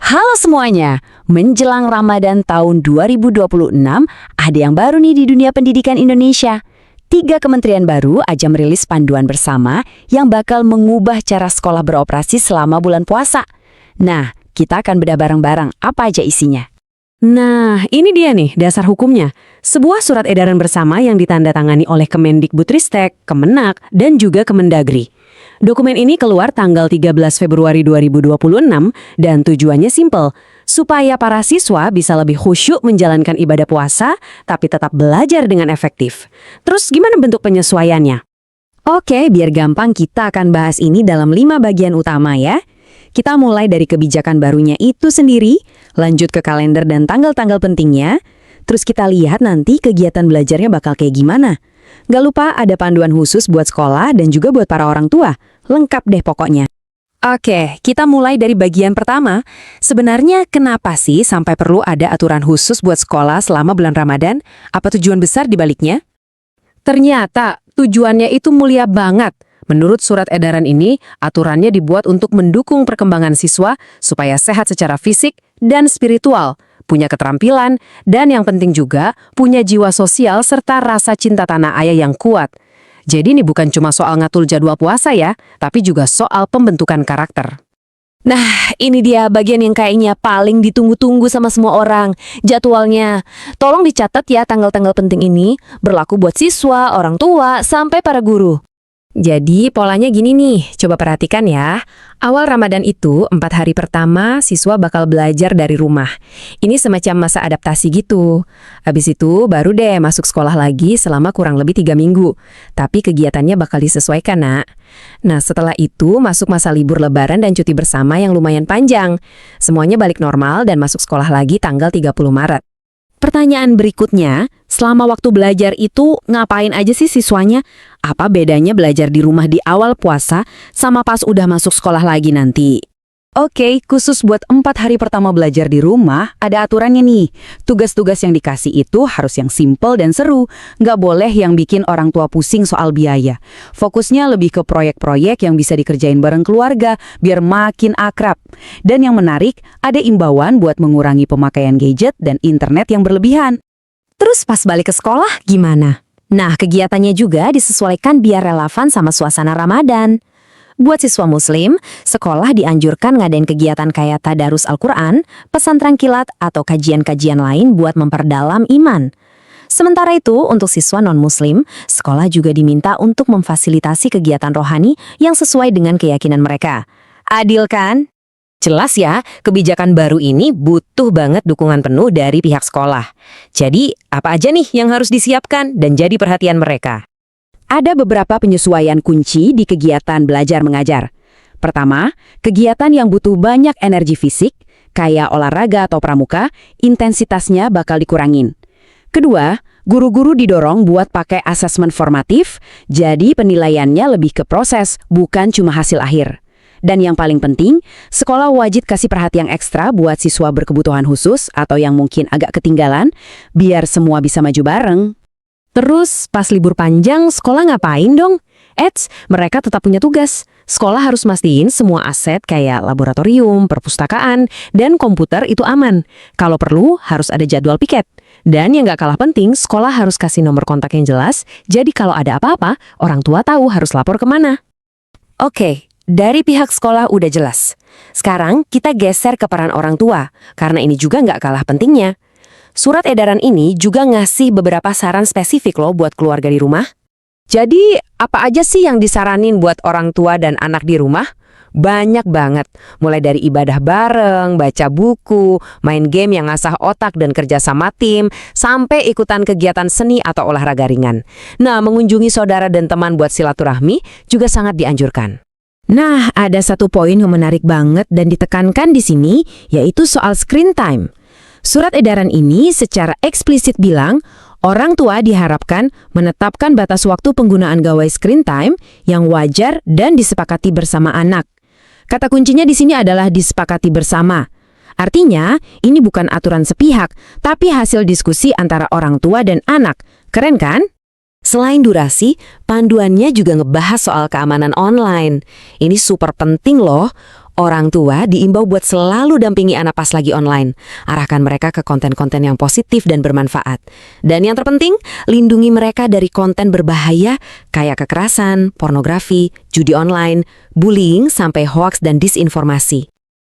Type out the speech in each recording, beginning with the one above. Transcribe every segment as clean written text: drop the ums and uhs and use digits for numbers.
Halo semuanya, menjelang Ramadan tahun 2026, ada yang baru nih di dunia pendidikan Indonesia. 3 kementerian baru aja merilis panduan bersama yang bakal mengubah cara sekolah beroperasi selama bulan puasa. Nah, kita akan bedah bareng-bareng apa aja isinya. Nah, ini dia nih dasar hukumnya. Sebuah surat edaran bersama yang ditandatangani oleh Kemendikbudristek, Kemenak, dan juga Kemendagri. Dokumen ini keluar tanggal 13 Februari 2026 dan tujuannya simpel, supaya para siswa bisa lebih khusyuk menjalankan ibadah puasa, tapi tetap belajar dengan efektif. Terus gimana bentuk penyesuaiannya? Oke, biar gampang kita akan bahas ini dalam 5 bagian utama ya. Kita mulai dari kebijakan barunya itu sendiri, lanjut ke kalender dan tanggal-tanggal pentingnya, terus kita lihat nanti kegiatan belajarnya bakal kayak gimana. Gak lupa ada panduan khusus buat sekolah dan juga buat para orang tua. Lengkap deh pokoknya. Oke, kita mulai dari bagian pertama. Sebenarnya kenapa sih sampai perlu ada aturan khusus buat sekolah selama bulan Ramadan? Apa tujuan besar di baliknya? Ternyata tujuannya itu mulia banget. Menurut surat edaran ini, aturannya dibuat untuk mendukung perkembangan siswa supaya sehat secara fisik dan spiritual, punya keterampilan, dan yang penting juga punya jiwa sosial serta rasa cinta tanah air yang kuat. Jadi ini bukan cuma soal ngatur jadwal puasa ya, tapi juga soal pembentukan karakter. Nah, ini dia bagian yang kayaknya paling ditunggu-tunggu sama semua orang. Jadwalnya. Tolong dicatat ya tanggal-tanggal penting ini, berlaku buat siswa, orang tua, sampai para guru. Jadi polanya gini nih, coba perhatikan ya. Awal Ramadan itu, 4 hari pertama siswa bakal belajar dari rumah. Ini semacam masa adaptasi gitu. Habis itu baru deh masuk sekolah lagi selama kurang lebih 3 minggu. Tapi kegiatannya bakal disesuaikan, Nak. Nah, setelah itu masuk masa libur lebaran dan cuti bersama yang lumayan panjang. Semuanya balik normal dan masuk sekolah lagi tanggal 30 Maret. Pertanyaan berikutnya, selama waktu belajar itu ngapain aja sih siswanya? Apa bedanya belajar di rumah di awal puasa sama pas udah masuk sekolah lagi nanti? Oke, khusus buat 4 hari pertama belajar di rumah, ada aturannya nih. Tugas-tugas yang dikasih itu harus yang simple dan seru. Nggak boleh yang bikin orang tua pusing soal biaya. Fokusnya lebih ke proyek-proyek yang bisa dikerjain bareng keluarga, biar makin akrab. Dan yang menarik, ada imbauan buat mengurangi pemakaian gadget dan internet yang berlebihan. Terus pas balik ke sekolah, gimana? Nah, kegiatannya juga disesuaikan biar relevan sama suasana Ramadan. Buat siswa muslim, sekolah dianjurkan ngadain kegiatan kayak tadarus Al-Quran, pesantren kilat, atau kajian-kajian lain buat memperdalam iman. Sementara itu, untuk siswa non-muslim, sekolah juga diminta untuk memfasilitasi kegiatan rohani yang sesuai dengan keyakinan mereka. Adil kan? Jelas ya, kebijakan baru ini butuh banget dukungan penuh dari pihak sekolah. Jadi, apa aja nih yang harus disiapkan dan jadi perhatian mereka? Ada beberapa penyesuaian kunci di kegiatan belajar mengajar. Pertama, kegiatan yang butuh banyak energi fisik, kayak olahraga atau pramuka, intensitasnya bakal dikurangin. Kedua, guru-guru didorong buat pakai asesmen formatif, jadi penilaiannya lebih ke proses, bukan cuma hasil akhir. Dan yang paling penting, sekolah wajib kasih perhatian ekstra buat siswa berkebutuhan khusus atau yang mungkin agak ketinggalan, biar semua bisa maju bareng. Terus, pas libur panjang, sekolah ngapain dong? Mereka tetap punya tugas. Sekolah harus mastiin semua aset kayak laboratorium, perpustakaan, dan komputer itu aman. Kalau perlu, harus ada jadwal piket. Dan yang gak kalah penting, sekolah harus kasih nomor kontak yang jelas, jadi kalau ada apa-apa, orang tua tahu harus lapor kemana. Oke, dari pihak sekolah udah jelas. Sekarang, kita geser ke peran orang tua, karena ini juga gak kalah pentingnya. Surat edaran ini juga ngasih beberapa saran spesifik loh buat keluarga di rumah. Jadi, apa aja sih yang disaranin buat orang tua dan anak di rumah? Banyak banget. Mulai dari ibadah bareng, baca buku, main game yang ngasah otak dan kerja sama tim, sampai ikutan kegiatan seni atau olahraga ringan. Nah, mengunjungi saudara dan teman buat silaturahmi juga sangat dianjurkan. Nah, ada satu poin yang menarik banget dan ditekankan di sini, yaitu soal screen time. Surat edaran ini secara eksplisit bilang, orang tua diharapkan menetapkan batas waktu penggunaan gawai screen time yang wajar dan disepakati bersama anak. Kata kuncinya di sini adalah disepakati bersama. Artinya, ini bukan aturan sepihak, tapi hasil diskusi antara orang tua dan anak. Keren kan? Selain durasi, panduannya juga ngebahas soal keamanan online. Ini super penting loh. Orang tua diimbau buat selalu dampingi anak pas lagi online. Arahkan mereka ke konten-konten yang positif dan bermanfaat. Dan yang terpenting, lindungi mereka dari konten berbahaya kayak kekerasan, pornografi, judi online, bullying, sampai hoaks dan disinformasi.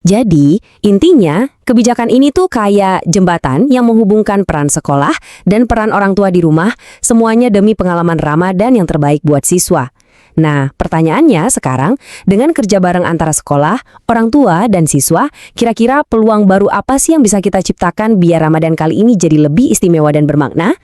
Jadi, intinya, kebijakan ini tuh kayak jembatan yang menghubungkan peran sekolah dan peran orang tua di rumah, semuanya demi pengalaman ramah dan yang terbaik buat siswa. Nah, pertanyaannya sekarang, dengan kerja bareng antara sekolah, orang tua, dan siswa, kira-kira peluang baru apa sih yang bisa kita ciptakan biar Ramadan kali ini jadi lebih istimewa dan bermakna?